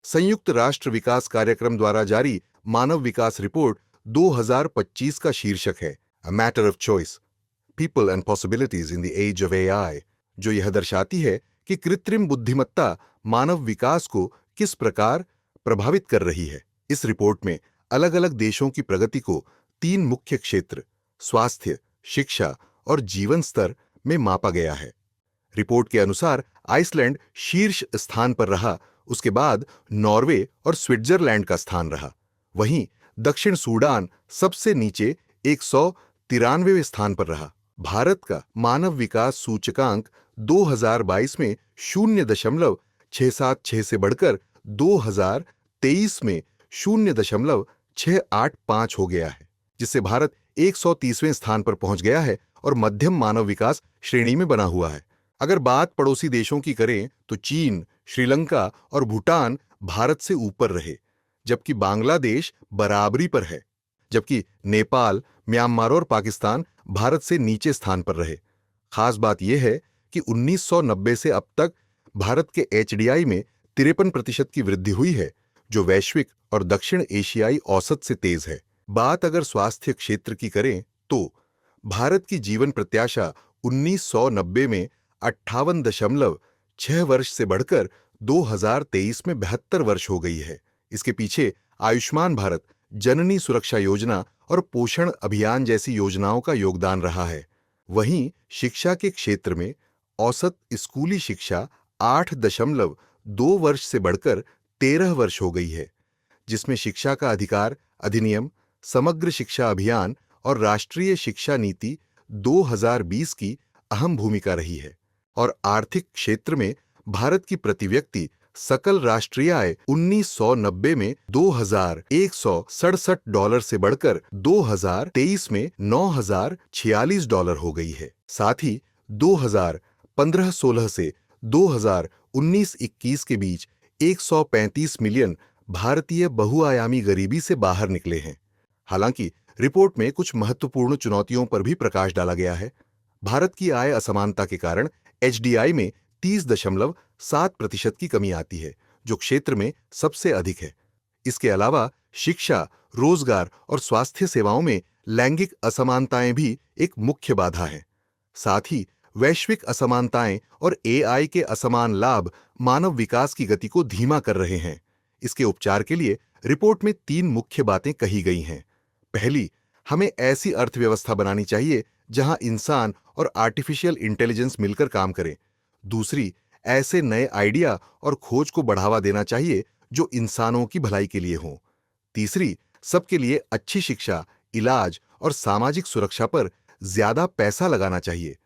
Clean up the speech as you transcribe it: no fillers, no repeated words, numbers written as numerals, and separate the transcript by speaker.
Speaker 1: संयुक्त राष्ट्र विकास कार्यक्रम द्वारा जारी मानव विकास रिपोर्ट 2025 का शीर्षक है a matter of choice, people and possibilities in the age of AI, जो यह दर्शाती है कि कृत्रिम बुद्धिमत्ता मानव विकास को किस प्रकार प्रभावित कर रही है। इस रिपोर्ट में अलग अलग देशों की प्रगति को 3 मुख्य क्षेत्र स्वास्थ्य, शिक्षा और जीवन स्तर में मापा गया है। रिपोर्ट के अनुसार आइसलैंड शीर्ष स्थान पर रहा, उसके बाद नॉर्वे और स्विट्जरलैंड का स्थान रहा। वहीं दक्षिण सूडान सबसे नीचे 193वें स्थान पर रहा। भारत का मानव विकास सूचकांक 2022 में 0.676 से बढ़कर 2023 में 0.685 हो गया है, जिससे भारत 130वें स्थान पर पहुंच गया है और मध्यम मानव विकास श्रेणी में बना हुआ है। अगर बात पड़ोसी देशों की करें तो चीन, श्रीलंका और भूटान भारत से ऊपर रहे, जबकि बांग्लादेश बराबरी पर है, जबकि नेपाल, म्यांमार और पाकिस्तान भारत से नीचे स्थान पर रहे। खास बात यह है कि 1990 से अब तक भारत के एचडीआई में 53% की वृद्धि हुई है, जो वैश्विक और दक्षिण एशियाई औसत से तेज है। बात अगर स्वास्थ्य क्षेत्र की करें तो भारत की जीवन प्रत्याशा 1990 में 58.6 वर्ष से बढ़कर 2023 में 72 वर्ष हो गई है। इसके पीछे आयुष्मान भारत, जननी सुरक्षा योजना और पोषण अभियान जैसी योजनाओं का योगदान रहा है। वहीं शिक्षा के क्षेत्र में औसत स्कूली शिक्षा 8.2 वर्ष से बढ़कर 13 वर्ष हो गई है, जिसमें शिक्षा का अधिकार अधिनियम, समग्र शिक्षा अभियान और राष्ट्रीय शिक्षा नीति 2020 की अहम भूमिका रही है। और आर्थिक क्षेत्र में भारत की प्रति व्यक्ति सकल राष्ट्रीय आय 1990 में $2,167 से बढ़कर 2023 में $9,046 हो गई है। साथ ही 2015-16 से 2019-21 के बीच 135 मिलियन भारतीय बहुआयामी गरीबी से बाहर निकले हैं। हालांकि रिपोर्ट में कुछ महत्वपूर्ण चुनौतियों पर भी प्रकाश डाला गया है। भारत की आय असमानता के कारण एचडीआई में 30.7% की कमी आती है, जो क्षेत्र में सबसे अधिक है। इसके अलावा शिक्षा, रोजगार और स्वास्थ्य सेवाओं में लैंगिक असमानताएं भी एक मुख्य बाधा है। साथ ही वैश्विक असमानताएं और एआई के असमान लाभ मानव विकास की गति को धीमा कर रहे हैं। इसके उपचार के लिए रिपोर्ट में 3 मुख्य बातें कही गई हैं। पहली, हमें ऐसी अर्थव्यवस्था बनानी चाहिए जहां इंसान और आर्टिफिशियल इंटेलिजेंस मिलकर काम करें। दूसरी, ऐसे नए आइडिया और खोज को बढ़ावा देना चाहिए जो इंसानों की भलाई के लिए हों। तीसरी, सबके लिए अच्छी शिक्षा, इलाज और सामाजिक सुरक्षा पर ज्यादा पैसा लगाना चाहिए,